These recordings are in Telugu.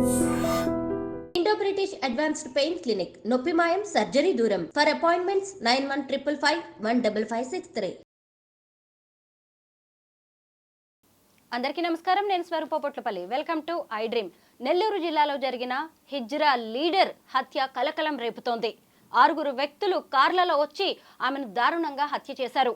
Indo-British Advanced Pain Clinic, Noppimayam Surgery Duram. For appointments 9155515563. అందరికీ నమస్కారం. నేను Swaroopa Potlapalli. Welcome to I dream. Nellore జిల్లాలో జరిగిన హిజ్రా లీడర్ హత్య కలకలం రేపుతోంది. 6 వ్యక్తులు కార్లలో వచ్చి ఆమెను దారుణంగా హత్య చేశారు.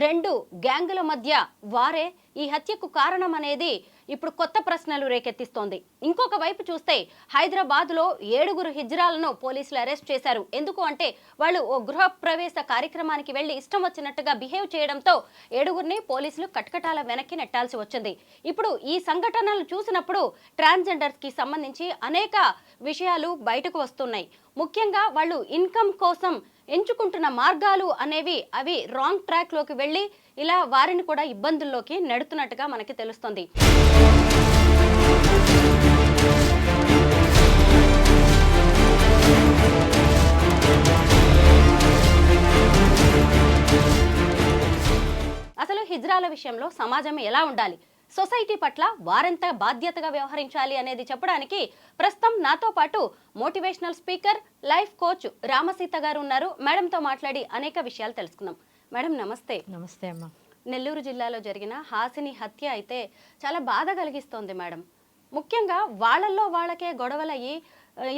రెండు గ్యాంగుల మధ్య వారే ఈ హత్యకు కారణం అనేది ఇప్పుడు కొత్త ప్రశ్నలు రేకెత్తిస్తోంది. ఇంకొక వైపు చూస్తే హైదరాబాద్లో 7 హిజ్రాలను పోలీసులు అరెస్ట్ చేశారు. ఎందుకు అంటే వాళ్ళు ఓ గృహ ప్రవేశ కార్యక్రమానికి వెళ్లి ఇష్టం వచ్చినట్టుగా బిహేవ్ చేయడంతో 7 పోలీసులు కటకటాల వెనక్కి నెట్టాల్సి వచ్చింది. ఇప్పుడు ఈ సంఘటనలు చూసినప్పుడు ట్రాన్స్జెండర్స్ కి సంబంధించి అనేక విషయాలు బయటకు వస్తున్నాయి. ముఖ్యంగా వాళ్ళు ఇన్కమ్ కోసం ఎంచుకుంటున్న మార్గాలు అనేవి అవి రాంగ్ ట్రాక్ లోకి వెళ్ళి ఇలా వారిని కూడా ఇబ్బందుల్లోకి నెడుతున్నట్టుగా మనకి తెలుస్తుంది. అసలు హిజ్రాల విషయంలో సమాజం ఎలా ఉండాలి, సొసైటీ పట్ల వారెంత బాధ్యతగా వ్యవహరించాలి అనేది చెప్పడానికి ప్రస్తుతం నాతో పాటు motivational speaker, life coach Ramaseetha గారు ఉన్నారు. మేడంతో మాట్లాడి అనేక విషయాలు తెలుసుకుందాం. మేడం నమస్తే. నమస్తే అమ్మా. నెల్లూరు జిల్లాలో జరిగిన హాసిని హత్య అయితే చాలా బాధ కలిగిస్తోంది మేడం. ముఖ్యంగా వాళ్ళల్లో వాళ్ళకే గొడవలయ్యి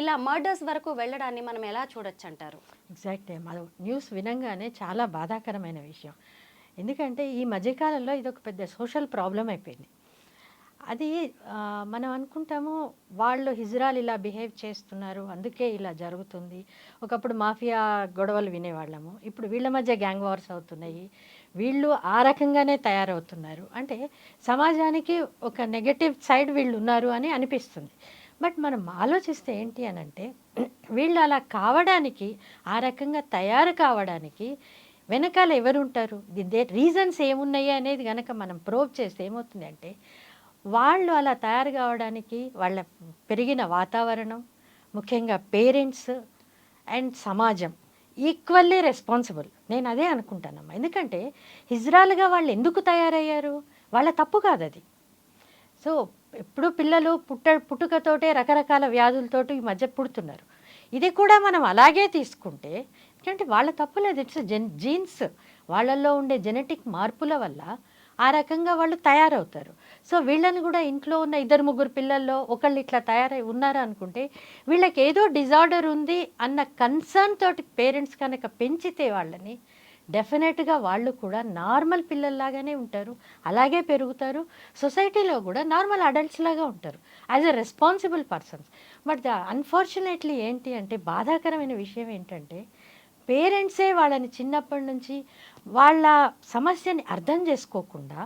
ఇలా మర్డర్స్ వరకు వెళ్ళడాన్ని మనం ఎలా చూడొచ్చు అంటారు? ఎగ్జాక్ట్లీ అమ్మా. న్యూస్ వినంగానే చాలా బాధాకరమైన విషయం. ఎందుకంటే ఈ మధ్యకాలంలో ఇది ఒక పెద్ద సోషల్ ప్రాబ్లం అయిపోయింది. అది మనం అనుకుంటాము వాళ్ళు హిజ్రాలు ఇలా బిహేవ్ చేస్తున్నారు అందుకే ఇలా జరుగుతుంది. ఒకప్పుడు మాఫియా గొడవలు వినేవాళ్ళము, ఇప్పుడు వీళ్ళ మధ్య గ్యాంగ్ వార్స్ అవుతున్నాయి, వీళ్ళు ఆ రకంగానే తయారవుతున్నారు. అంటే సమాజానికి ఒక నెగటివ్ సైడ్ వీళ్ళు ఉన్నారు అని అనిపిస్తుంది. బట్ మనం ఆలోచిస్తే ఏంటి అని అంటే వీళ్ళు అలా కావడానికి, ఆ రకంగా తయారు కావడానికి వెనకాల ఎవరుంటారు, రీజన్స్ ఏమున్నాయి అనేది కనుక మనం ప్రోబ్ చేస్తే ఏమవుతుంది అంటే వాళ్ళు అలా తయారు కావడానికి వాళ్ళ పెరిగిన వాతావరణం, ముఖ్యంగా పేరెంట్స్ అండ్ సమాజం ఈక్వల్లీ రెస్పాన్సిబుల్. నేను అదే అనుకుంటానమ్మా. ఎందుకంటే హిజ్రాలుగా వాళ్ళు ఎందుకు తయారయ్యారు, వాళ్ళ తప్పు కాదు అది. సో ఎప్పుడు పిల్లలు పుట్టుకతోటే రకరకాల వ్యాధులతోటి ఈ మధ్య పుడుతున్నారు. ఇది కూడా మనం అలాగే తీసుకుంటే ఎందుకంటే వాళ్ళ తప్పులేదు, ఇట్స్ జీన్స్, వాళ్ళల్లో ఉండే జెనెటిక్ మార్పుల వల్ల ఆ రకంగా వాళ్ళు తయారవుతారు. సో వీళ్ళని కూడా ఇంట్లో ఉన్న 2-3 పిల్లల్లో ఒకళ్ళు ఇట్లా తయారై ఉన్నారు అనుకుంటే వీళ్ళకి ఏదో డిజార్డర్ ఉంది అన్న కన్సర్న్ తోటి పేరెంట్స్ కనుక పెంచితే వాళ్ళని డెఫినెట్గా వాళ్ళు కూడా నార్మల్ పిల్లల్లాగానే ఉంటారు, అలాగే పెరుగుతారు, సొసైటీలో కూడా నార్మల్ అడల్ట్స్ లాగా ఉంటారు as a responsible persons. But unfortunately ఏంటి అంటే బాధాకరమైన విషయం ఏంటంటే పేరెంట్సే వాళ్ళని చిన్నప్పటి నుంచి వాళ్ళ సమస్యని అర్థం చేసుకోకుండా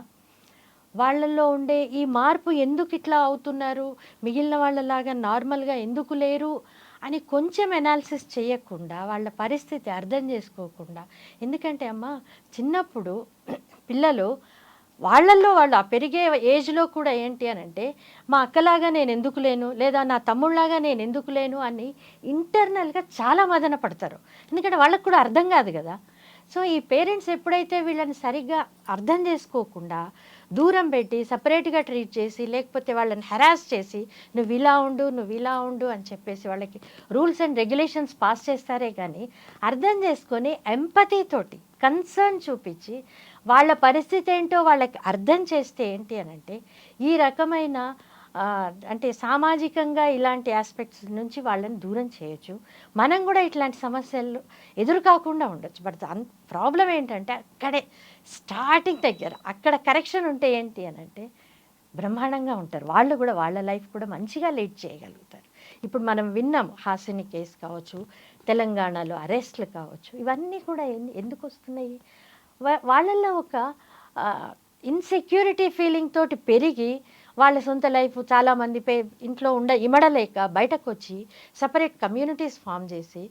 వాళ్ళల్లో ఉండే ఈ మార్పు ఎందుకు ఇట్లా అవుతున్నారు, మిగిలిన వాళ్ళలాగా నార్మల్గా ఎందుకు లేరు అని కొంచెం ఎనాలిసిస్ చేయకుండా, వాళ్ళ పరిస్థితి అర్థం చేసుకోకుండా. ఎందుకంటే అమ్మ చిన్నప్పుడు పిల్లలు వాళ్ళల్లో వాళ్ళు ఆ పెరిగే ఏజ్లో కూడా ఏంటి అని అంటే మా అక్కలాగా నేను ఎందుకు లేను, లేదా నా తమ్ముళ్ళలాగా నేను ఎందుకు లేను అని ఇంటర్నల్గా చాలా మదన పడతారు. ఎందుకంటే వాళ్ళకు కూడా అర్థం కాదు కదా. సో ఈ పేరెంట్స్ ఎప్పుడైతే వీళ్ళని సరిగ్గా అర్థం చేసుకోకుండా దూరం పెట్టి సపరేట్గా ట్రీట్ చేసి, లేకపోతే వాళ్ళని హెరాస్ చేసి నువ్వు ఇలా ఉండు అని చెప్పేసి వాళ్ళకి రూల్స్ అండ్ రెగ్యులేషన్స్ పాస్ చేస్తారే కానీ అర్థం చేసుకొని ఎంపతీతోటి కన్సర్న్ చూపించి వాళ్ళ పరిస్థితి ఏంటో వాళ్ళకి అర్థం చేస్తే ఏంటి అని అంటే ఈ రకమైన అంటే సామాజికంగా ఇలాంటి ఆస్పెక్ట్స్ నుంచి వాళ్ళని దూరం చేయొచ్చు. మనం కూడా ఇట్లాంటి సమస్యలు ఎదురుకాకుండా ఉండొచ్చు. బట్ ప్రాబ్లం ఏంటంటే అక్కడే స్టార్టింగ్ దగ్గర అక్కడ కరెక్షన్ ఉంటే ఏంటి అని అంటే బ్రహ్మాండంగా ఉంటారు వాళ్ళు కూడా, వాళ్ళ లైఫ్ కూడా మంచిగా లీడ్ చేయగలుగుతారు. ఇప్పుడు మనం విన్నాం హాసిని కేసు కావచ్చు, తెలంగాణలో అరెస్ట్లు కావచ్చు, ఇవన్నీ కూడా ఎందుకు వస్తున్నాయి, వాళ్ళల్లో ఒక ఇన్సెక్యూరిటీ ఫీలింగ్ తోటి పెరిగి వాళ్ళ సొంత లైఫ్ చాలామంది ఇంట్లో ఇమడలేక బయటకు వచ్చి సపరేట్ కమ్యూనిటీస్ ఫామ్ చేసి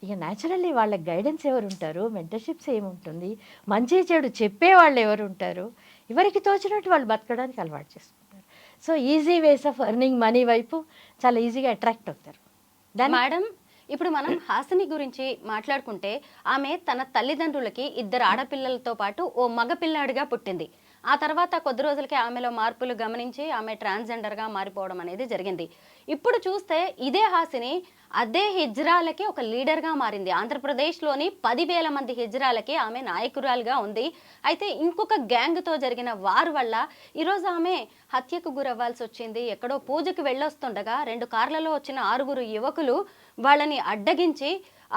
ఇక న్యాచురల్లీ వాళ్ళకి గైడెన్స్ ఎవరు ఉంటారు, మెంటర్షిప్స్ ఏముంటుంది, మంచి చెడు చెప్పే వాళ్ళు ఎవరు ఉంటారు, ఎవరికి తోచినట్టు వాళ్ళు బతకడానికి అలవాటు చేసుకుంటారు. So easy ways of earning money వైపు చాలా ఈజీగా అట్రాక్ట్ అవుతారు. మేడం, ఇప్పుడు మనం హాసిని గురించి మాట్లాడుకుంటే ఆమె తన తల్లిదండ్రులకి 2 ఆడపిల్లలతో పాటు ఓ మగ పిల్లాడిగా పుట్టింది. ఆ తర్వాత కొద్ది రోజులకే ఆమెలో మార్పులు గమనించి ఆమె ట్రాన్స్జెండర్గా మారిపోవడం అనేది జరిగింది. ఇప్పుడు చూస్తే ఇదే హాసిని అదే హిజ్రాలకి ఒక లీడర్గా మారింది. ఆంధ్రప్రదేశ్లోని 10,000 మంది హిజ్రాలకి ఆమె నాయకురాలుగా ఉంది. అయితే ఇంకొక గ్యాంగ్తో జరిగిన వార్ వల్ల ఈరోజు ఆమె హత్యకు గురవ్వాల్సి వచ్చింది. ఎక్కడో పూజకు వెళ్ళొస్తుండగా 2 కార్లలో వచ్చిన 6 యువకులు వాళ్ళని అడ్డగించి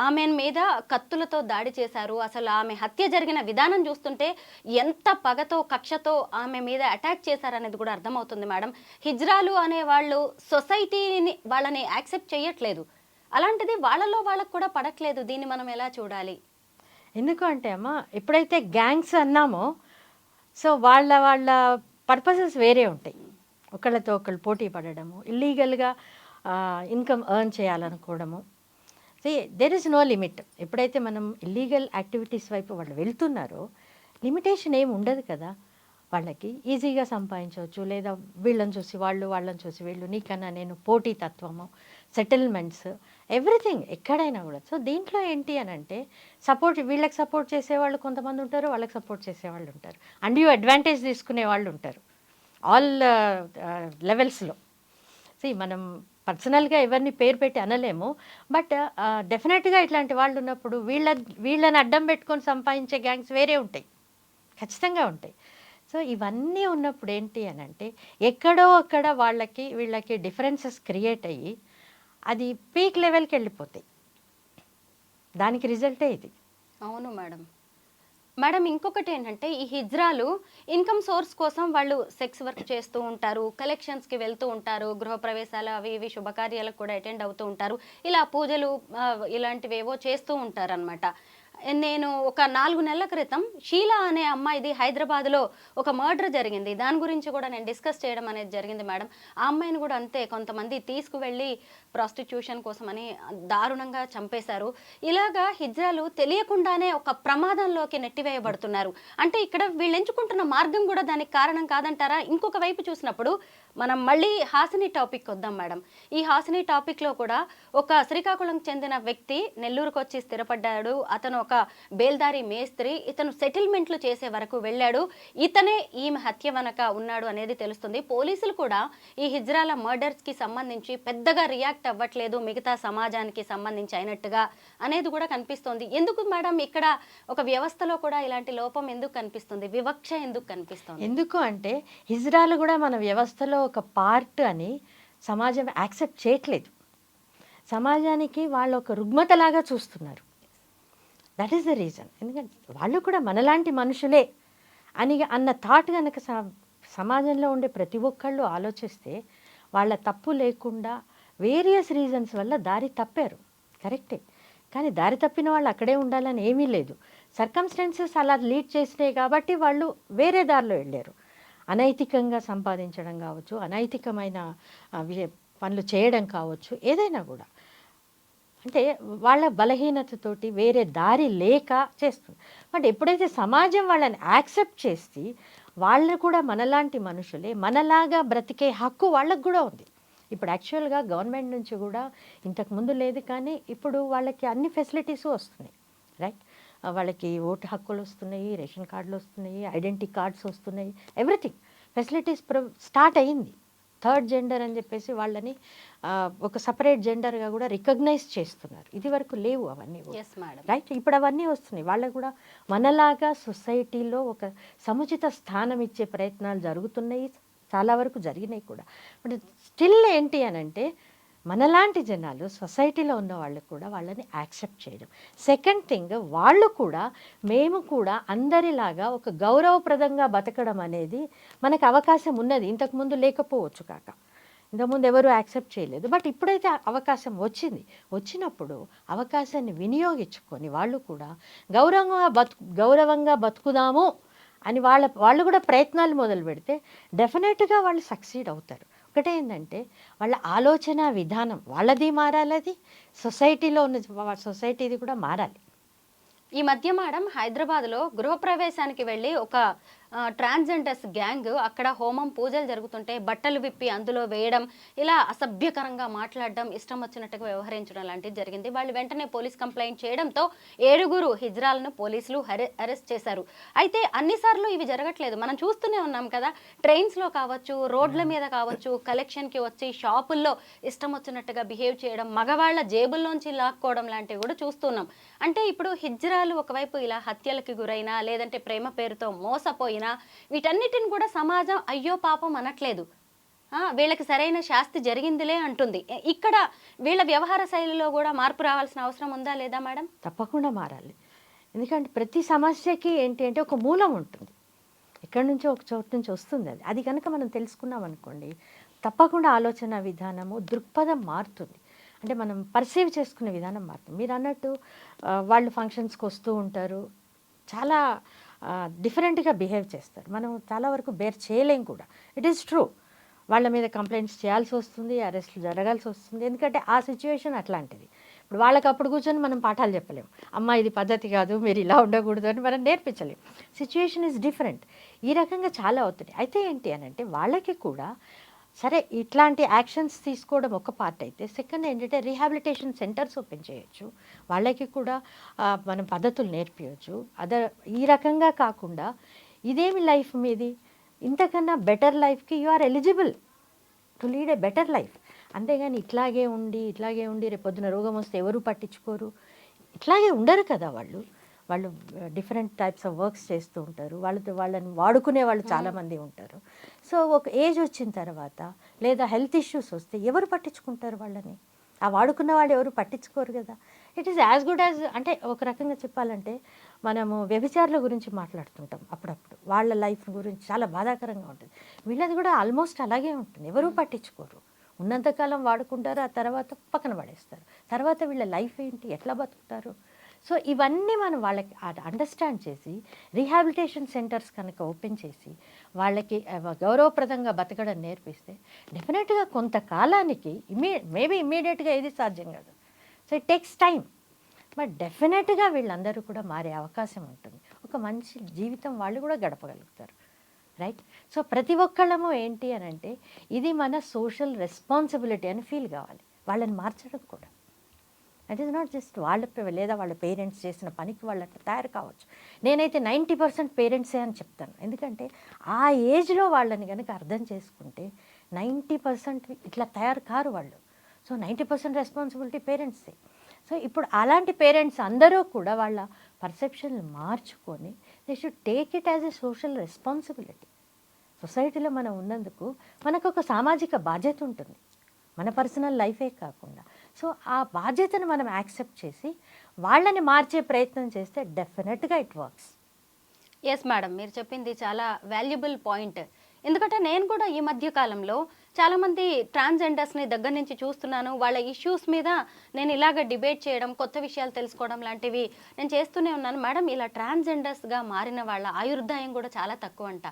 ఆమె మీద కత్తులతో దాడి చేశారు. అసలు ఆమె హత్య జరిగిన విధానం చూస్తుంటే ఎంత పగతో కక్షతో ఆమె మీద అటాక్ చేశారనేది కూడా అర్థమవుతుంది మేడం. హిజ్రాలు అనే వాళ్ళు సొసైటీని వాళ్ళని యాక్సెప్ట్ చేయట్లేదు. అలాంటిది వాళ్ళలో వాళ్ళకు కూడా పడట్లేదు. దీన్ని మనం ఎలా చూడాలి? ఎందుకు అంటే అమ్మ, ఎప్పుడైతే గ్యాంగ్స్ అన్నామో సో వాళ్ళ పర్పసెస్ వేరే ఉంటాయి. ఒకళ్ళతో ఒకళ్ళు పోటీ పడడము, ఇల్లీగల్గా ఇన్కమ్ ఎర్న్ చేయాలనుకోవడము. There is no limit. ఎప్పుడైతే మనం ఇల్లీగల్ యాక్టివిటీస్ వైపు వాళ్ళు వెళ్తున్నారో లిమిటేషన్ ఏమి ఉండదు కదా. వాళ్ళకి ఈజీగా సంపాదించవచ్చు, లేదా వీళ్ళని చూసి వాళ్ళు, వాళ్ళని చూసి వీళ్ళు, నీకన్నా నేను, పోటీ తత్వము, సెటిల్మెంట్స్, ఎవ్రీథింగ్ ఎక్కడైనా కూడా. సో దీంట్లో ఏంటి అని అంటే వీళ్ళకి సపోర్ట్ చేసేవాళ్ళు కొంతమంది ఉంటారు, వాళ్ళకి సపోర్ట్ చేసేవాళ్ళు ఉంటారు, అండ్ అడ్వాంటేజ్ తీసుకునే వాళ్ళు ఉంటారు ఆల్ లెవెల్స్లో. మనం పర్సనల్గా ఎవరిని పేరు పెట్టి అనలేము, బట్ డెఫినెట్గా ఇట్లాంటి వాళ్ళు ఉన్నప్పుడు వీళ్ళని అడ్డం పెట్టుకొని సంపాదించే గ్యాంగ్స్ వేరే ఉంటాయి, ఖచ్చితంగా ఉంటాయి. సో ఇవన్నీ ఉన్నప్పుడు ఏంటి అని అంటే ఎక్కడో అక్కడ వీళ్ళకి డిఫరెన్సెస్ క్రియేట్ అయ్యి అది పీక్ లెవెల్కి వెళ్ళిపోతాయి. దానికి రిజల్టే ఇది. అవును మేడం. మేడం, ఇంకొకటి ఏంటంటే ఈ హిజ్రాలు ఇన్కమ్ సోర్స్ కోసం వాళ్ళు సెక్స్ వర్క్ చేస్తూ ఉంటారు, కలెక్షన్స్కి వెళ్తూ ఉంటారు, గృహప్రవేశాలు అవి ఇవి శుభకార్యాలకు కూడా అటెండ్ అవుతూ ఉంటారు, ఇలా పూజలు ఇలాంటివేవో చేస్తూ ఉంటారు అనమాట. నేను ఒక 4 నెలల క్రితం షీలా అనే అమ్మాయిది హైదరాబాద్లో ఒక మర్డర్ జరిగింది. దాని గురించి కూడా నేను డిస్కస్ చేయడం అనేది జరిగింది మేడం. ఆ అమ్మాయిని కూడా అంతే, కొంతమంది తీసుకువెళ్ళి ప్రాస్టిట్యూషన్ కోసమని దారుణంగా చంపేశారు. ఇలాగా హిజ్రాలు తెలియకుండానే ఒక ప్రమాదంలోకి నెట్టివేయబడుతున్నారు. అంటే ఇక్కడ వీళ్ళు ఎంచుకుంటున్న మార్గం కూడా దానికి కారణం కాదంటారా? ఇంకొక వైపు చూసినప్పుడు మనం మళ్ళీ హాసిని టాపిక్ వద్దాం మేడం. ఈ హాసిని టాపిక్లో కూడా ఒక శ్రీకాకుళం చెందిన వ్యక్తి నెల్లూరుకు వచ్చి స్థిరపడ్డాడు. అతను ఒక బేల్దారి మేస్త్రి. ఇతను సెటిల్మెంట్లు చేసే వరకు వెళ్ళాడు. ఇతనే ఈమె హత్య వెనక ఉన్నాడు అనేది తెలుస్తుంది. పోలీసులు కూడా ఈ హిజ్రాల మర్డర్స్కి సంబంధించి పెద్దగా రియాక్ట్ అవ్వట్లేదు, మిగతా సమాజానికి సంబంధించి అయినట్టుగా అనేది కూడా కనిపిస్తోంది. ఎందుకు మేడం ఇక్కడ ఒక వ్యవస్థలో కూడా ఇలాంటి లోపం ఎందుకు కనిపిస్తుంది? వివక్ష ఎందుకు కనిపిస్తుంది? ఎందుకు అంటే హిజ్రాలు కూడా మన వ్యవస్థలో ఒక పార్ట్ అని సమాజం యాక్సెప్ట్ చేయట్లేదు. సమాజానికి వాళ్ళు ఒక రుగ్మతలాగా చూస్తున్నారు. That is the reason. ఎందుకంటే వాళ్ళు కూడా మనలాంటి మనుషులే అన్న థాట్ కనుక సమాజంలో ఉండే ప్రతి ఒక్కళ్ళు ఆలోచిస్తే వాళ్ళ తప్పు లేకుండా వేరియస్ రీజన్స్ వల్ల దారి తప్పారు, కరెక్టే. కానీ దారి తప్పిన వాళ్ళు అక్కడే ఉండాలని ఏమీ లేదు. సర్కమ్స్టెన్సెస్ అలా లీడ్ చేసినాయి కాబట్టి వాళ్ళు వేరే దారిలో వెళ్ళారు. అనైతికంగా సంపాదించడం కావచ్చు, అనైతికమైన పనులు చేయడం కావచ్చు, ఏదైనా కూడా అంటే వాళ్ళ బలహీనతతోటి వేరే దారి లేక చేస్తుంది. బట్ ఎప్పుడైతే సమాజం వాళ్ళని యాక్సెప్ట్ చేసి వాళ్ళు కూడా మనలాంటి మనుషులే, మనలాగా బ్రతికే హక్కు వాళ్ళకు కూడా ఉంది. ఇప్పుడు యాక్చువల్గా గవర్నమెంట్ నుంచి కూడా ఇంతకుముందు లేదు, కానీ ఇప్పుడు వాళ్ళకి అన్ని ఫెసిలిటీస్ వస్తున్నాయి, రైట్. వాళ్ళకి ఓటు హక్కులు వస్తున్నాయి, రేషన్ కార్డులు వస్తున్నాయి, ఐడెంటిటీ కార్డ్స్ వస్తున్నాయి, ఎవ్రీథింగ్ ఫెసిలిటీస్ స్టార్ట్ అయ్యింది. థర్డ్ జెండర్ అని చెప్పేసి వాళ్ళని ఒక సపరేట్ జెండర్గా కూడా రికగ్నైజ్ చేస్తున్నారు. ఇది వరకు లేవు అవన్నీ, రైట్. ఇప్పుడు అవన్నీ వస్తున్నాయి. వాళ్ళకు కూడా మనలాగా సొసైటీలో ఒక సముచిత స్థానం ఇచ్చే ప్రయత్నాలు జరుగుతున్నాయి, చాలా వరకు జరిగినాయి కూడా. బట్ స్టిల్ ఏంటి అని అంటే మనలాంటి జనాలు సొసైటీలో ఉన్న వాళ్ళు కూడా వాళ్ళని యాక్సెప్ట్ చేయడం. సెకండ్ థింగ్, వాళ్ళు కూడా మేము కూడా అందరిలాగా ఒక గౌరవప్రదంగా బతకడం అనేది మనకు అవకాశం ఉన్నది. ఇంతకుముందు లేకపోవచ్చు కాక, ఇంతకుముందు ఎవరు యాక్సెప్ట్ చేయలేదు. బట్ ఇప్పుడైతే అవకాశం వచ్చినప్పుడు అవకాశాన్ని వినియోగించుకొని వాళ్ళు కూడా గౌరవంగా బతుకుదాము అని వాళ్ళు కూడా ప్రయత్నాలు మొదలు పెడితే డెఫినెట్గా వాళ్ళు సక్సీడ్ అవుతారు. ఒకటే ఏంటంటే వాళ్ళ ఆలోచన విధానం వాళ్ళది మారాలి, అది సొసైటీలో ఉన్న సొసైటీది కూడా మారాలి. ఈ మధ్య మేడం హైదరాబాద్లో గృహప్రవేశానికి వెళ్ళి ఒక ట్రాన్స్జెండర్స్ గ్యాంగ్ అక్కడ హోమం పూజలు జరుగుతుంటే బట్టలు విప్పి అందులో వేయడం, ఇలా అసభ్యకరంగా మాట్లాడడం, ఇష్టం వచ్చినట్టుగా వ్యవహరించడం లాంటిది జరిగింది. వాళ్ళు వెంటనే పోలీస్ కంప్లైంట్ చేయడంతో 7 హిజ్రాలను పోలీసులు అరెస్ట్ చేశారు. అయితే అన్నిసార్లు ఇవి జరగట్లేదు, మనం చూస్తూనే ఉన్నాం కదా. ట్రైన్స్లో కావచ్చు, రోడ్ల మీద కావచ్చు, కలెక్షన్కి వచ్చి షాపుల్లో ఇష్టం వచ్చినట్టుగా బిహేవ్ చేయడం, మగవాళ్ళ జేబుల్లోంచి లాక్కోవడం లాంటివి కూడా చూస్తున్నాం. అంటే ఇప్పుడు హిజ్రాలు ఒకవైపు ఇలా హత్యలకి గురైనా లేదంటే ప్రేమ పేరుతో మోసపోయినా వీటన్నిటిని కూడా సమాజం అయ్యో పాపం అనట్లేదు, వీళ్ళకి సరైన శాస్తి జరిగిందిలే అంటుంది. ఇక్కడ వీళ్ళ వ్యవహార శైలిలో కూడా మార్పు రావాల్సిన అవసరం ఉందా లేదా మేడం? తప్పకుండా మారాలి. ఎందుకంటే ప్రతి సమస్యకి ఏంటి అంటే ఒక మూలం ఉంటుంది, ఎక్కడి నుంచో ఒక చోటు నుంచి వస్తుంది. అది కనుక మనం తెలుసుకున్నాం అనుకోండి, తప్పకుండా ఆలోచన విధానము, దృక్పథం మారుతుంది. అంటే మనం పర్సీవ్ చేసుకునే విధానం మారుతుంది. మీరు అన్నట్టు వాళ్ళు ఫంక్షన్స్కి వస్తూ ఉంటారు, చాలా డిఫరెంట్గా బిహేవ్ చేస్తారు, మనం చాలా వరకు బేర్ చేయలేం కూడా. ఇట్ ఈస్ ట్రూ, వాళ్ళ మీద కంప్లైంట్స్ చేయాల్సి వస్తుంది, అరెస్ట్లు జరగాల్సి వస్తుంది, ఎందుకంటే ఆ సిచ్యువేషన్ అట్లాంటిది. ఇప్పుడు వాళ్ళకి అప్పుడు కూర్చొని మనం పాఠాలు చెప్పలేము, అమ్మ ఇది పద్ధతి కాదు, మీరు ఇలా ఉండకూడదు అని మనం నేర్పించలేం. Situation is different. ఈ రకంగా చాలా అవుతుంది. అయితే ఏంటి అని అంటే వాళ్ళకి కూడా సరే ఇట్లాంటి యాక్షన్స్ తీసుకోవడం ఒక పార్ట్ అయితే, సెకండ్ ఏంటంటే రీహాబిలిటేషన్ సెంటర్స్ ఓపెన్ చేయొచ్చు, వాళ్ళకి కూడా మనం పద్ధతులు నేర్పించవచ్చు. ఈ రకంగా కాకుండా ఇదేమి లైఫ్ మీది, ఇంతకన్నా బెటర్ లైఫ్కి you are eligible to lead a better life. అంతేగాని ఇట్లాగే ఉండి రేపు పొద్దున రోగం వస్తే ఎవరు పట్టించుకోరు, ఇట్లాగే ఉండరు కదా వాళ్ళు డిఫరెంట్ టైప్స్ ఆఫ్ వర్క్స్ చేస్తూ ఉంటారు, వాళ్ళని వాడుకునే వాళ్ళు చాలామంది ఉంటారు. సో ఒక ఏజ్ వచ్చిన తర్వాత లేదా హెల్త్ ఇష్యూస్ వస్తే ఎవరు పట్టించుకుంటారు వాళ్ళని? ఆ వాడుకున్న వాళ్ళు ఎవరు పట్టించుకోరు కదా. It is as good as, అంటే ఒక రకంగా చెప్పాలంటే మనము వ్యభిచారుల గురించి మాట్లాడుతుంటాం అప్పుడప్పుడు, వాళ్ళ లైఫ్ గురించి చాలా బాధాకరంగా ఉంటుంది. వీళ్ళది కూడా ఆల్మోస్ట్ అలాగే ఉంటుంది, ఎవరూ పట్టించుకోరు, ఉన్నంతకాలం వాడుకుంటారు, ఆ తర్వాత పక్కన పడేస్తారు, తర్వాత వీళ్ళ లైఫ్ ఏంటి, ఎట్లా బతుకుతారు. సో ఇవన్నీ మనం వాళ్ళకి అండర్స్టాండ్ చేసి రీహాబిలిటేషన్ సెంటర్స్ కనుక ఓపెన్ చేసి వాళ్ళకి గౌరవప్రదంగా బతకడం నేర్పిస్తే డెఫినెట్గా కొంతకాలానికి మేబీ ఇమ్మీడియట్గా ఏది సాధ్యం కాదు. So it takes time, but డెఫినెట్గా వీళ్ళందరూ కూడా మారే అవకాశం ఉంటుంది, ఒక మంచి జీవితం వాళ్ళు కూడా గడపగలుగుతారు. రైట్. సో ప్రతి ఒక్కళ్ళము ఏంటి అని అంటే ఇది మన సోషల్ రెస్పాన్సిబిలిటీ అని ఫీల్ కావాలి, వాళ్ళని మార్చడం కూడా. ఇట్ ఈస్ నాట్ జస్ట్ లేదా వాళ్ళ పేరెంట్స్ చేసిన పనికి వాళ్ళు అట్లా తయారు కావచ్చు. నేనైతే 90% పేరెంట్సే అని చెప్తాను, ఎందుకంటే ఆ ఏజ్లో వాళ్ళని కనుక అర్థం చేసుకుంటే 90% ఇట్లా తయారు కారు వాళ్ళు. So 90% responsibility పేరెంట్సే. సో ఇప్పుడు అలాంటి పేరెంట్స్ అందరూ కూడా వాళ్ళ పర్సెప్షన్లు మార్చుకొని they should take it as a social responsibility. సొసైటీలో మనం ఉన్నందుకు మనకు ఒక సామాజిక బాధ్యత ఉంటుంది, మన పర్సనల్ లైఫే కాకుండా. సో ఆ బాధ్యతను మనం యాక్సెప్ట్ చేసి వాళ్ళని మార్చే ప్రయత్నం చేస్తే డెఫినెట్గా ఇట్ వర్క్స్. ఎస్ మేడం, మీరు చెప్పింది చాలా వాల్యుబుల్ పాయింట్. ఎందుకంటే నేను కూడా ఈ మధ్య కాలంలో చాలామంది ట్రాన్స్జెండర్స్ని దగ్గర నుంచి చూస్తున్నాను, వాళ్ళ ఇష్యూస్ మీద నేను ఇలాగ డిబేట్ చేయడం, కొత్త విషయాలు తెలుసుకోవడం లాంటివి నేను చేస్తూనే ఉన్నాను. మేడం, ఇలా ట్రాన్స్జెండర్స్గా మారిన వాళ్ళ ఆయుర్దాయం కూడా చాలా తక్కువ అంట,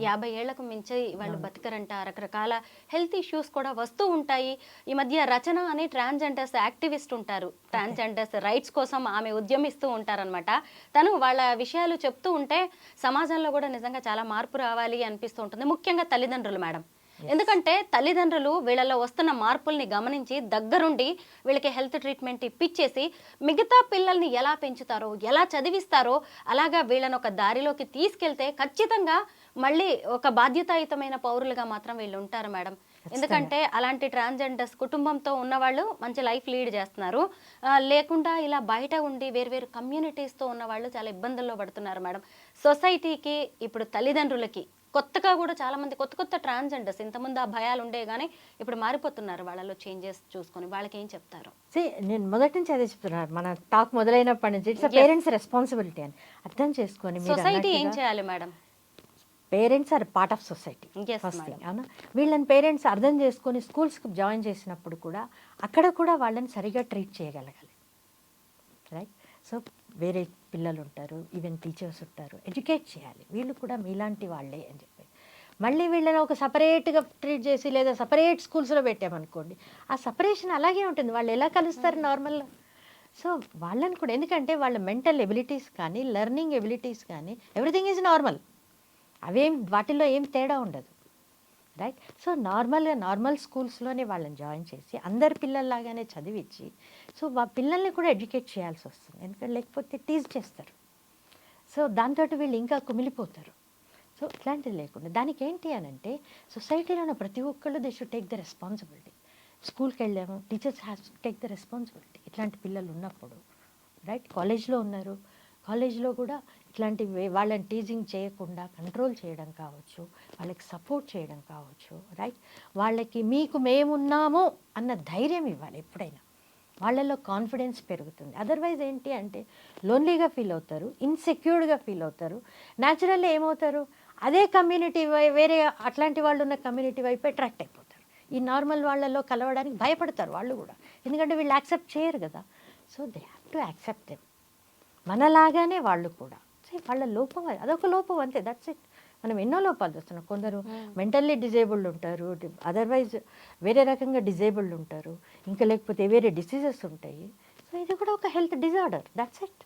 50 ఏళ్లకు మించి వాళ్ళు బతకరంట, రకరకాల హెల్త్ ఇష్యూస్ కూడా వస్తూ ఉంటాయి. ఈ మధ్య రచన అని ట్రాన్స్జెండర్స్ యాక్టివిస్ట్ ఉంటారు, ట్రాన్స్జెండర్స్ రైట్స్ కోసం ఆమె ఉద్యమిస్తూ ఉంటారనమాట. తను వాళ్ళ విషయాలు చెప్తూ ఉంటే సమాజంలో కూడా నిజంగా చాలా మార్పు రావాలి అనిపిస్తూ ఉంటుంది, ముఖ్యంగా తల్లిదండ్రులు మేడం. ఎందుకంటే తల్లిదండ్రులు వీళ్ళలో వస్తున్న మార్పుల్ని గమనించి దగ్గరుండి వీళ్ళకి హెల్త్ ట్రీట్మెంట్ ఇప్పించేసి మిగతా పిల్లల్ని ఎలా పెంచుతారో, ఎలా చదివిస్తారో అలాగా వీళ్ళని ఒక దారిలోకి తీసుకెళ్తే ఖచ్చితంగా మళ్ళీ ఒక బాధ్యతాయుతమైన పౌరులుగా మాత్రం వీళ్ళు ఉంటారు మేడం. ఎందుకంటే అలాంటి ట్రాన్స్జెండర్స్ కుటుంబంతో ఉన్నవాళ్ళు మంచి లైఫ్ లీడ్ చేస్తున్నారు, లేకుండా ఇలా బయట ఉండి వేర్వేరు కమ్యూనిటీస్తో ఉన్నవాళ్ళు చాలా ఇబ్బందుల్లో పడుతున్నారు మేడం. సొసైటీకి, ఇప్పుడు తల్లిదండ్రులకి కొత్తగా కూడా చాలామంది కొత్త ట్రాన్స్జెండర్స్, ఇంతకుముందు ఆ భయాలు ఉండే కానీ ఇప్పుడు మారిపోతున్నారు, వాళ్ళలో చేంజెస్ చూసుకొని వాళ్ళకి ఏం చెప్తారు? నేను మొదటి నుంచి అదే చెప్తున్నాను, మన టాక్ మొదలైనప్పటి నుంచి ఇట్స్ పేరెంట్స్ రెస్పాన్సిబిలిటీ అని అర్థం చేసుకొని సొసైటీ ఏం చేయాలి madam? Parents are part of society first thing. అవునా, వీళ్ళని పేరెంట్స్ అర్థం చేసుకొని స్కూల్స్కి జాయిన్ చేసినప్పుడు కూడా అక్కడ కూడా వాళ్ళని సరిగా ట్రీట్ చేయగలగాలి. రైట్. సో వేరే పిల్లలు ఉంటారు, ఈవెన్ టీచర్స్ ఉంటారు, ఎడ్యుకేట్ చేయాలి, వీళ్ళు కూడా మీలాంటి వాళ్ళే అని చెప్పి. మళ్ళీ వీళ్ళని ఒక సపరేట్గా ట్రీట్ చేసి లేదా సపరేట్ స్కూల్స్లో పెట్టామనుకోండి, ఆ సపరేషన్ అలాగే ఉంటుంది. వాళ్ళు ఎలా కలుస్తారు నార్మల్గా? సో వాళ్ళని కూడా, ఎందుకంటే వాళ్ళ మెంటల్ ఎబిలిటీస్ కానీ లెర్నింగ్ ఎబిలిటీస్ కానీ ఎవ్రీథింగ్ ఈజ్ నార్మల్. అవేం వాటిల్లో ఏం తేడా ఉండదు, రైట్? సో నార్మల్ స్కూల్స్లోనే వాళ్ళని జాయిన్ చేసి అందరి పిల్లల్లాగానే చదివించి, సో పిల్లల్ని కూడా ఎడ్యుకేట్ చేయాల్సి వస్తుంది. ఎందుకంటే లేకపోతే టీజ్ చేస్తారు. సో దాంతో వీళ్ళు ఇంకా కుమిలిపోతారు. సో ఇట్లాంటిది లేకుండా దానికి ఏంటి అని అంటే, సొసైటీలో ఉన్న ప్రతి ఒక్కళ్ళు they should take the responsibility. స్కూల్కి వెళ్ళాము, teachers has to take the responsibility. ఇట్లాంటి పిల్లలు ఉన్నప్పుడు, రైట్? కాలేజ్లో ఉన్నారు, కాలేజ్లో కూడా ఇట్లాంటి వాళ్ళని టీజింగ్ చేయకుండా కంట్రోల్ చేయడం కావచ్చు, వాళ్ళకి సపోర్ట్ చేయడం కావచ్చు, రైట్? వాళ్ళకి మీకు మేమున్నాము అన్న ధైర్యం ఇవ్వాలి. ఎప్పుడైనా వాళ్ళలో కాన్ఫిడెన్స్ పెరుగుతుంది. అదర్వైజ్ ఏంటి అంటే లోన్లీగా ఫీల్ అవుతారు, ఇన్సెక్యూర్డ్గా ఫీల్ అవుతారు. న్యాచురల్లీ ఏమవుతారు, అదే కమ్యూనిటీ వేరే అట్లాంటి వాళ్ళు ఉన్న కమ్యూనిటీ వైపు అట్రాక్ట్ అయిపోతారు. ఈ నార్మల్ వాళ్ళలో కలవడానికి భయపడతారు వాళ్ళు కూడా, ఎందుకంటే వీళ్ళు యాక్సెప్ట్ చేయరు కదా. So they have to accept them. మనలాగానే వాళ్ళు కూడా, వాళ్ళ లోపం అదొక లోపం అంతే, దట్స్ ఇట్. మనం ఎన్నో లోపాలు చూస్తున్నాం. కొందరు మెంటల్లీ డిజేబుల్డ్ ఉంటారు, అదర్వైజ్ వేరే రకంగా డిజేబుల్డ్ ఉంటారు, ఇంకా లేకపోతే వేరే డిసీజెస్ ఉంటాయి. సో ఇది కూడా ఒక హెల్త్ డిజార్డర్, దట్స్ ఇట్.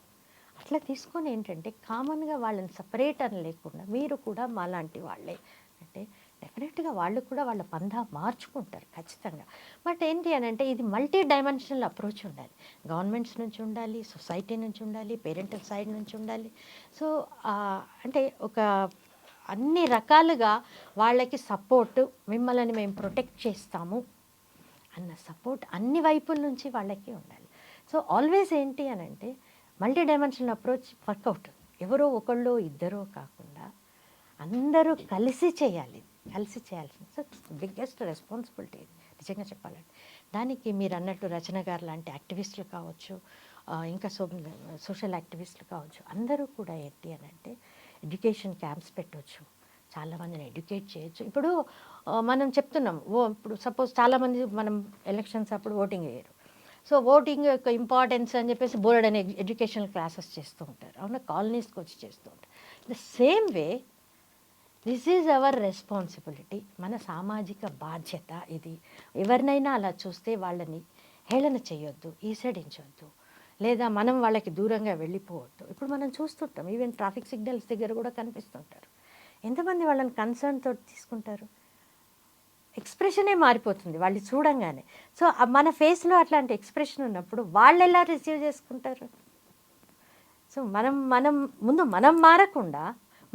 అట్లా తీసుకొని ఏంటంటే కామన్గా వాళ్ళని సపరేట్ అని లేకుండా మీరు కూడా మాలాంటి వాళ్ళే అంటే డెఫినెట్గా వాళ్ళు కూడా వాళ్ళ పందా మార్చుకుంటారు ఖచ్చితంగా. బట్ ఏంటి అని అంటే ఇది మల్టీ డైమెన్షనల్ అప్రోచ్ ఉండాలి. గవర్నమెంట్స్ నుంచి ఉండాలి, సొసైటీ నుంచి ఉండాలి, పేరెంటల్ సైడ్ నుంచి ఉండాలి. సో అంటే ఒక అన్ని రకాలుగా వాళ్ళకి సపోర్టు, మిమ్మల్ని మేము ప్రొటెక్ట్ చేస్తాము అన్న సపోర్ట్ అన్ని వైపుల నుంచి వాళ్ళకి ఉండాలి. సో ఆల్వేస్ ఏంటి అని అంటే మల్టీ డైమెన్షనల్ అప్రోచ్ వర్కౌట్. ఎవరో ఒకళ్ళు ఇద్దరో కాకుండా అందరూ కలిసి చేయాలి, కలిసి చేయాల్సిన సో బిగ్గెస్ట్ రెస్పాన్సిబిలిటీ నిజంగా చెప్పాలంటే. దానికి మీరు అన్నట్టు రచన గారు లాంటి యాక్టివిస్టులు కావచ్చు, ఇంకా సోషల్ యాక్టివిస్టులు కావచ్చు, అందరూ కూడా ఏంటి అని అంటే ఎడ్యుకేషన్ క్యాంప్స్ పెట్టవచ్చు, చాలామందిని ఎడ్యుకేట్ చేయొచ్చు. ఇప్పుడు మనం చెప్తున్నాం, ఇప్పుడు సపోజ్ చాలామంది మనం ఎలక్షన్స్ అప్పుడు ఓటింగ్ వేయరు. సో ఓటింగ్ యొక్క ఇంపార్టెన్స్ అని చెప్పేసి బోర్డ్ అనే ఎడ్యుకేషనల్ క్లాసెస్ చేస్తూ ఉంటారు, అవునా? కాలనీస్కి వచ్చి చేస్తూ ఉంటారు. The same way this is our responsibility, మన సామాజిక బాధ్యత ఇది. ఎవరినైనా అలా చూస్తే వాళ్ళని హేళన చేయొద్దు, ఈసడించొద్దు, లేదా మనం వాళ్ళకి దూరంగా వెళ్ళిపోవద్దు. ఇప్పుడు మనం చూస్తుంటాం, ఈవెన్ ట్రాఫిక్ సిగ్నల్స్ దగ్గర కూడా కనిపిస్తుంటారు. ఎంతమంది వాళ్ళని కన్సర్న్ తోటి తీసుకుంటారు? ఎక్స్ప్రెషనే మారిపోతుంది వాళ్ళు చూడంగానే. సో మన ఫేస్లో అట్లాంటి ఎక్స్ప్రెషన్ ఉన్నప్పుడు వాళ్ళు ఎలా రిసీవ్ చేసుకుంటారు? సో మనం మారకుండా,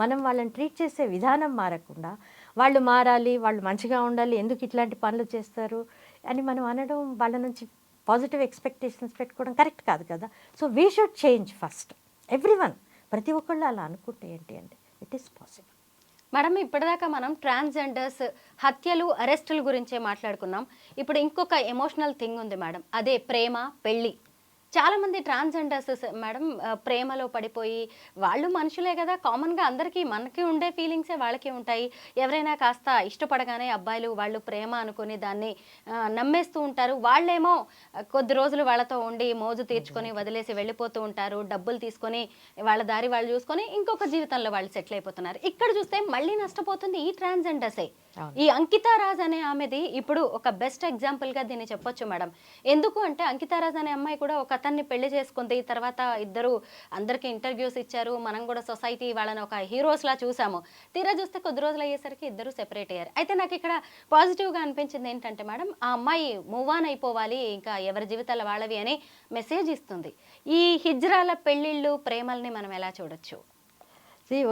మనం వాళ్ళని ట్రీట్ చేసే విధానం మారకుండా, వాళ్ళు మారాలి, వాళ్ళు మంచిగా ఉండాలి, ఎందుకు ఇట్లాంటి పనులు చేస్తారు అని మనం అనడం, వాళ్ళ నుంచి పాజిటివ్ ఎక్స్పెక్టేషన్స్ పెట్టుకోవడం కరెక్ట్ కాదు కదా. So we should change first, everyone. ప్రతి ఒక్కళ్ళు అలా అనుకుంటే ఏంటి అంటే ఇట్ ఈస్ పాసిబుల్. మేడం, ఇప్పటిదాకా మనం ట్రాన్స్జెండర్స్ హత్యలు, అరెస్టుల గురించే మాట్లాడుకున్నాం. ఇప్పుడు ఇంకొక ఎమోషనల్ థింగ్ ఉంది మేడం, అదే ప్రేమ, పెళ్ళి. చాలామంది ట్రాన్స్జెండర్స్ మేడం ప్రేమలో పడిపోయి, వాళ్ళు మనుషులే కదా, కామన్గా అందరికీ మనకి ఉండే ఫీలింగ్సే వాళ్ళకి ఉంటాయి. ఎవరైనా కాస్త ఇష్టపడగానే అబ్బాయిలు వాళ్ళు ప్రేమ అనుకుని దాన్ని నమ్మేస్తూ ఉంటారు. వాళ్ళేమో కొద్ది రోజులు వాళ్ళతో ఉండి మోజు తీర్చుకొని వదిలేసి వెళ్ళిపోతూ ఉంటారు. డబ్బులు తీసుకొని వాళ్ళ దారి వాళ్ళు చూసుకొని ఇంకొక జీవితంలో వాళ్ళు సెటిల్ అయిపోతున్నారు. ఇక్కడ చూస్తే మళ్ళీ నష్టపోతుంది ఈ ట్రాన్స్జెండర్సే. ఈ అంకితారాజ్ అనే ఆమెది ఇప్పుడు ఒక బెస్ట్ ఎగ్జాంపుల్గా దీన్ని చెప్పొచ్చు మేడం. ఎందుకు అంటే అంకితారాజ్ అనే అమ్మాయి కూడా ఒక అతన్ని పెళ్లి చేసుకుంది, తర్వాత ఇద్దరు అందరికి ఇంటర్వ్యూస్ ఇచ్చారు, మనం కూడా సొసైటీ వాళ్ళని ఒక హీరోస్ లా చూసాము. తీరా చూస్తే కొద్ది రోజులు అయ్యేసరికి ఇద్దరు సెపరేట్ అయ్యారు. అయితే నాకు ఇక్కడ పాజిటివ్గా అనిపించింది ఏంటంటే మేడం, ఆ అమ్మాయి మూవ్ ఆన్ అయిపోవాలి, ఇంకా ఎవరి జీవితాల వాళ్ళవి అని మెసేజ్ ఇస్తుంది. ఈ హిజ్రాల పెళ్ళిళ్ళు, ప్రేమల్ని మనం ఎలా చూడొచ్చు?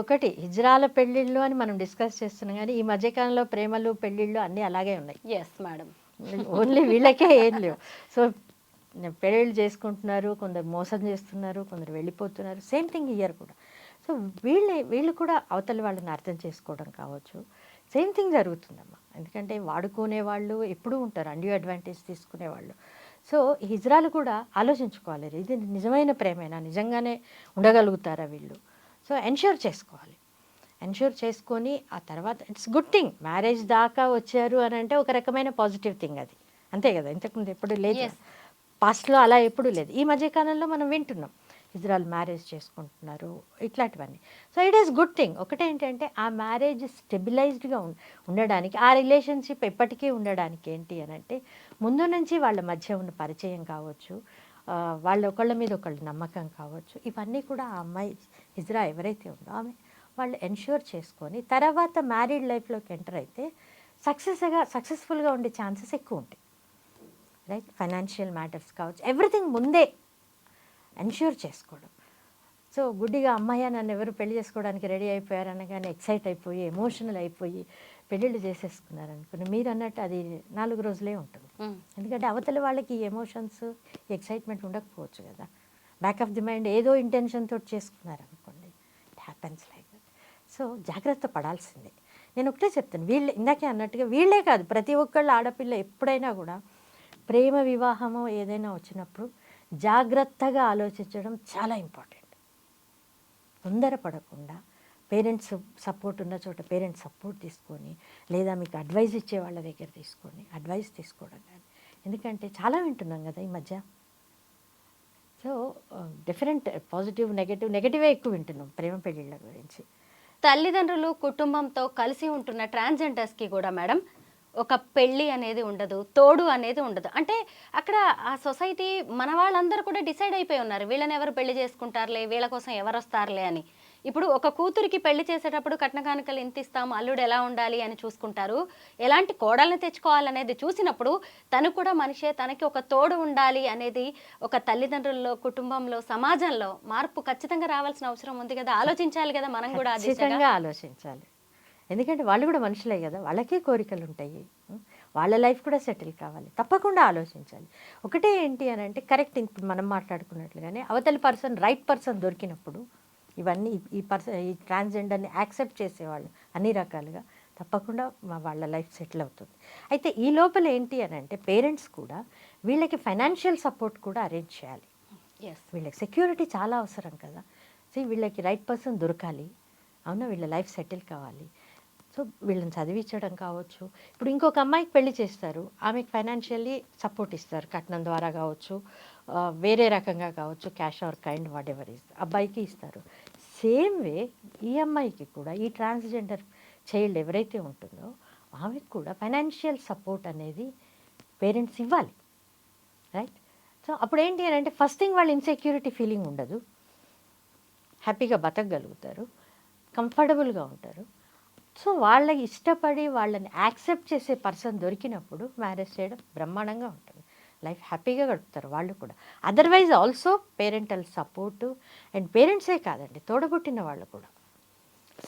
ఒకటి హిజ్రాల పెళ్ళిళ్ళు అని మనం డిస్కస్ చేస్తున్నాం, కానీ ఈ మధ్యకాలంలో ప్రేమలు, పెళ్ళిళ్ళు అన్నీ అలాగే ఉన్నాయి. ఎస్ మేడం, ఓన్లీ వీళ్ళకే ఏం లేవు. సో పెళ్ళిళ్ళు చేసుకుంటున్నారు, కొందరు మోసం చేస్తున్నారు, కొందరు వెళ్ళిపోతున్నారు. సేమ్ థింగ్ ఇయర్ కూడా. సో వీళ్ళు కూడా అవతలి వాళ్ళని అర్థం చేసుకోవడం కావచ్చు, సేమ్ థింగ్ జరుగుతుందమ్మా. ఎందుకంటే వాడుకునే వాళ్ళు ఎప్పుడూ ఉంటారు, అన్డ్యూ అడ్వాంటేజ్ తీసుకునేవాళ్ళు. సో హిజ్రాలు కూడా ఆలోచించుకోవాలి, ఇది నిజమైన ప్రేమేనా, నిజంగానే ఉండగలుగుతారా వీళ్ళు. సో ఎన్ష్యూర్ చేసుకోవాలి, ఎన్ష్యూర్ చేసుకొని ఆ తర్వాత ఇట్స్ గుడ్ థింగ్. మ్యారేజ్ దాకా వచ్చారు అని అంటే ఒక రకమైన పాజిటివ్ థింగ్ అది, అంతే కదా. ఇంతకుముందు ఎప్పుడు లేదు, పాస్ట్లో అలా ఎప్పుడూ లేదు. ఈ మధ్యకాలంలో మనం వింటున్నాం హిజ్రాలు మ్యారేజ్ చేసుకుంటున్నారు, ఇట్లాంటివన్నీ. So it is good thing. ఒకటేంటంటే ఆ మ్యారేజ్ స్టెబిలైజ్డ్గా ఉండడానికి, ఆ రిలేషన్షిప్ ఎప్పటికీ ఉండడానికి ఏంటి అని అంటే ముందు నుంచి వాళ్ళ మధ్య ఉన్న పరిచయం కావచ్చు, వాళ్ళ ఒకళ్ళ మీద ఒకళ్ళు నమ్మకం కావచ్చు, ఇవన్నీ కూడా ఆ అమ్మాయి హిజ్రా ఎవరైతే ఉందో ఆమె వాళ్ళు ఎన్ష్యూర్ చేసుకొని తర్వాత మ్యారీడ్ లైఫ్లోకి ఎంటర్ అయితే సక్సెస్ఫుల్గా ఉండే ఛాన్సెస్ ఎక్కువ ఉంటాయి. రైట్, ఫైనాన్షియల్ మ్యాటర్స్ కావచ్చు, ఎవ్రీథింగ్ ముందే ఎన్ష్యూర్ చేసుకోవడం. సో గుడ్డిగా అమ్మాయి నన్ను ఎవరు పెళ్లి చేసుకోవడానికి రెడీ అయిపోయారు అనగానే ఎక్సైట్ అయిపోయి ఎమోషనల్ అయిపోయి పెళ్ళిళ్ళు చేసేసుకున్నారు అనుకుని మీరు అన్నట్టు అది 4 రోజులే ఉంటుంది. ఎందుకంటే అవతల వాళ్ళకి ఈ ఎమోషన్స్, ఎక్సైట్మెంట్ ఉండకపోవచ్చు కదా. బ్యాక్ ఆఫ్ ది మైండ్ ఏదో ఇంటెన్షన్ తోటి చేసుకున్నారు అనుకోండి, it happens like that. So జాగ్రత్త పడాల్సిందే. నేను ఒకటే చెప్తాను, వీళ్ళే ఇందాకే అన్నట్టుగా వీళ్ళే కాదు, ప్రతి ఒక్కళ్ళు ఆడపిల్ల ఎప్పుడైనా కూడా ప్రేమ వివాహము ఏదైనా వచ్చినప్పుడు జాగ్రత్తగా ఆలోచించడం చాలా ఇంపార్టెంట్. తొందరపడకుండా పేరెంట్స్ సపోర్ట్ ఉన్న చోట పేరెంట్స్ సపోర్ట్ తీసుకొని, లేదా మీకు అడ్వైస్ ఇచ్చే వాళ్ళ దగ్గర తీసుకొని అడ్వైస్ తీసుకోవడం కానీ. ఎందుకంటే చాలా వింటున్నాం కదా ఈ మధ్య. సో డిఫరెంట్ పాజిటివ్ నెగటివే ఎక్కువ వింటున్నాం ప్రేమ పెళ్ళిళ్ళ గురించి. తల్లిదండ్రులు కుటుంబంతో కలిసి ఉంటున్న ట్రాన్స్జెండర్స్కి కూడా మేడం ఒక పెళ్ళి అనేది ఉండదు, తోడు అనేది ఉండదు. అంటే అక్కడ ఆ సొసైటీ మన వాళ్ళందరూ కూడా డిసైడ్ అయిపోయి ఉన్నారు, వీళ్ళని ఎవరు పెళ్లి చేసుకుంటారులే, వీళ్ళ కోసం ఎవరు వస్తారులే అని. ఇప్పుడు ఒక కూతురికి పెళ్లి చేసేటప్పుడు కట్న కానుకలు ఎంత ఇస్తాము, అల్లుడు ఎలా ఉండాలి అని చూసుకుంటారు, ఎలాంటి కోడల్ని తెచ్చుకోవాలనేది చూసినప్పుడు తను కూడా మనిషే, తనకి ఒక తోడు ఉండాలి అనేది ఒక తల్లిదండ్రుల్లో, కుటుంబంలో, సమాజంలో మార్పు ఖచ్చితంగా రావాల్సిన అవసరం ఉంది కదా. ఆలోచించాలి కదా మనం కూడా. ఖచ్చితంగా ఆలోచించాలి. ఎందుకంటే వాళ్ళు కూడా మనుషులే కదా, వాళ్ళకే కోరికలు ఉంటాయి, వాళ్ళ లైఫ్ కూడా సెటిల్ కావాలి. తప్పకుండా ఆలోచించాలి. ఒకటే ఏంటి అని అంటే కరెక్ట్, ఇప్పుడు మనం మాట్లాడుకున్నట్లుగానే అవతలి పర్సన్ రైట్ పర్సన్ దొరికినప్పుడు ఇవన్నీ ఈ ట్రాన్స్జెండర్ని యాక్సెప్ట్ చేసేవాళ్ళు అన్ని రకాలుగా తప్పకుండా వాళ్ళ లైఫ్ సెటిల్ అవుతుంది. అయితే ఈ లోపల ఏంటి అని అంటే పేరెంట్స్ కూడా వీళ్ళకి ఫైనాన్షియల్ సపోర్ట్ కూడా అరేంజ్ చేయాలి. వీళ్ళకి సెక్యూరిటీ చాలా అవసరం కదా. సో వీళ్ళకి రైట్ పర్సన్ దొరకాలి, అవునా, వీళ్ళ లైఫ్ సెటిల్ కావాలి. సో వీళ్ళని చదివించడం కావచ్చు. ఇప్పుడు ఇంకొక అమ్మాయికి పెళ్లి చేస్తారు, ఆమెకు ఫైనాన్షియల్లీ సపోర్ట్ ఇస్తారు, కట్నం ద్వారా కావచ్చు, వేరే రకంగా కావచ్చు, cash or kind what ever ఇస్తారు, అబ్బాయికి ఇస్తారు. సేమ్ వే ఈ అమ్మాయికి కూడా ఈ ట్రాన్స్జెండర్ చైల్డ్ ఎవరైతే ఉంటుందో ఆమెకు కూడా ఫైనాన్షియల్ సపోర్ట్ అనేది పేరెంట్స్ ఇవ్వాలి. రైట్. సో అప్పుడు ఏంటి అని అంటే ఫస్ట్ థింగ్ వాళ్ళు ఇన్సెక్యూరిటీ ఫీలింగ్ ఉండదు, హ్యాపీగా బతకగలుగుతారు, కంఫర్టబుల్గా ఉంటారు. సో వాళ్ళకి ఇష్టపడి వాళ్ళని యాక్సెప్ట్ చేసే పర్సన్ దొరికినప్పుడు మ్యారేజ్ చేయడం బ్రహ్మాండంగా ఉంటుంది, లైఫ్ హ్యాపీగా గడుపుతారు వాళ్ళు కూడా. Otherwise also parental support, and పేరెంట్సే కాదండి, తోడబుట్టిన వాళ్ళు కూడా,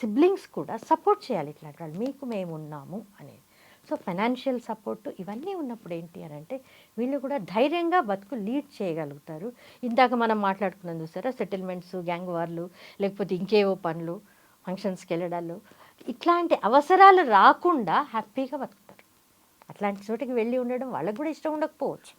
సిబ్లింగ్స్ కూడా సపోర్ట్ చేయాలి ఇట్లాంటి వాళ్ళు, మీకు మేము ఉన్నాము అనేది. సో ఫైనాన్షియల్ సపోర్టు ఇవన్నీ ఉన్నప్పుడు ఏంటి అని అంటే వీళ్ళు కూడా ధైర్యంగా బతుకు లీడ్ చేయగలుగుతారు. ఇందాక మనం మాట్లాడుకున్నాం చూసారా, సెటిల్మెంట్స్, గ్యాంగ్ వార్లు, లేకపోతే ఇంకేవో పనులు, ఫంక్షన్స్కి వెళ్ళడాలు, ఇట్లాంటి అవసరాలు రాకుండా హ్యాపీగా బతుకుతారు. అట్లాంటి చోటికి వెళ్ళి ఉండడం వాళ్ళకు కూడా ఇష్టం ఉండకపోవచ్చు.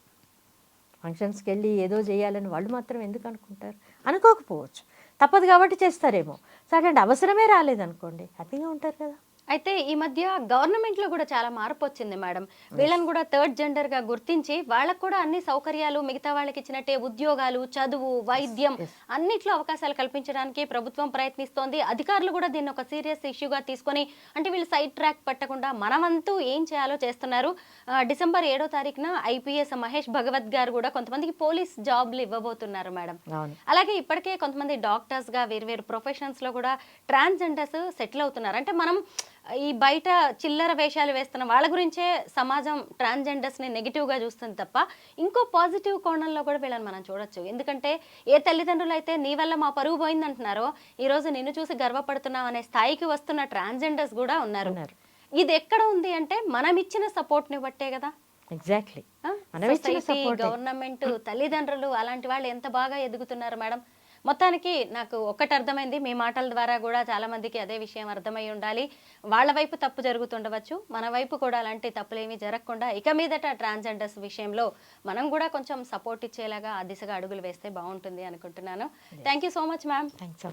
ఫంక్షన్స్కి వెళ్ళి ఏదో చేయాలని వాళ్ళు మాత్రం ఎందుకు అనుకుంటారు, అనుకోకపోవచ్చు, తప్పదు కాబట్టి చేస్తారేమో. సో అట్లాంటి అవసరమే రాలేదనుకోండి, హ్యాపీగా ఉంటారు కదా. అయితే ఈ మధ్య గవర్నమెంట్లో కూడా చాలా మార్పు వచ్చింది మేడం. వీళ్ళని కూడా థర్డ్ జెండర్గా గుర్తించి వాళ్ళకు కూడా అన్ని సౌకర్యాలు మిగతా వాళ్ళకి ఇచ్చినట్టే ఉద్యోగాలు, చదువు, వైద్యం అన్నిట్లో అవకాశాలు కల్పించడానికి ప్రభుత్వం ప్రయత్నిస్తోంది. అధికారులు కూడా దీన్ని ఒక సీరియస్ ఇష్యూగా తీసుకొని, అంటే వీళ్ళు సైడ్ ట్రాక్ పట్టకుండా మనమంతూ ఏం చేయాలో చేస్తున్నారు. డిసెంబర్ 7వ తారీఖున ఐపీఎస్ మహేష్ భగవత్ గారు కూడా కొంతమందికి పోలీస్ జాబ్లు ఇవ్వబోతున్నారు మేడం. అలాగే ఇప్పటికే కొంతమంది డాక్టర్స్గా వేరు ప్రొఫెషన్స్లో కూడా ట్రాన్స్జెండర్స్ సెటిల్ అవుతున్నారు. అంటే మనం ఈ బయట చిల్లర వేషాలు వేస్తున్న వాళ్ళ గురించే సమాజం ట్రాన్స్జెండర్స్ని నెగిటివ్గా చూస్తుంది తప్ప ఇంకో పాజిటివ్ కోణంలో కూడా వీళ్ళని మనం చూడొచ్చు. ఎందుకంటే ఏ తల్లిదండ్రులు అయితే నీ వల్ల మా పరువు పోయిందంటున్నారో ఈరోజు నిన్ను చూసి గర్వపడుతున్నాం అనే స్థాయికి వస్తున్న ట్రాన్స్జెండర్స్ కూడా ఉన్నారు. ఇది ఎక్కడ ఉంది అంటే మనం ఇచ్చిన సపోర్ట్ని బట్టే కదా. ఎగ్జాక్ట్లీ, గవర్నమెంట్, తల్లిదండ్రులు, అలాంటి వాళ్ళు ఎంత బాగా ఎదుగుతున్నారు మేడం. మొత్తానికి నాకు ఒక్కటి అర్థమైంది, మీ మాటల ద్వారా కూడా చాలా మందికి అదే విషయం అర్థమై ఉండాలి. వాళ్ళ వైపు తప్పు జరుగుతుండవచ్చు, మన వైపు కూడా అలాంటి తప్పులేమీ జరగకుండా ఇక మీదట ట్రాన్స్జెండర్స్ విషయంలో మనం కూడా కొంచెం సపోర్ట్ ఇచ్చేలాగా ఆ దిశగా అడుగులు వేస్తే బాగుంటుంది అనుకుంటున్నాను. Thank you so much ma'am. Thanks.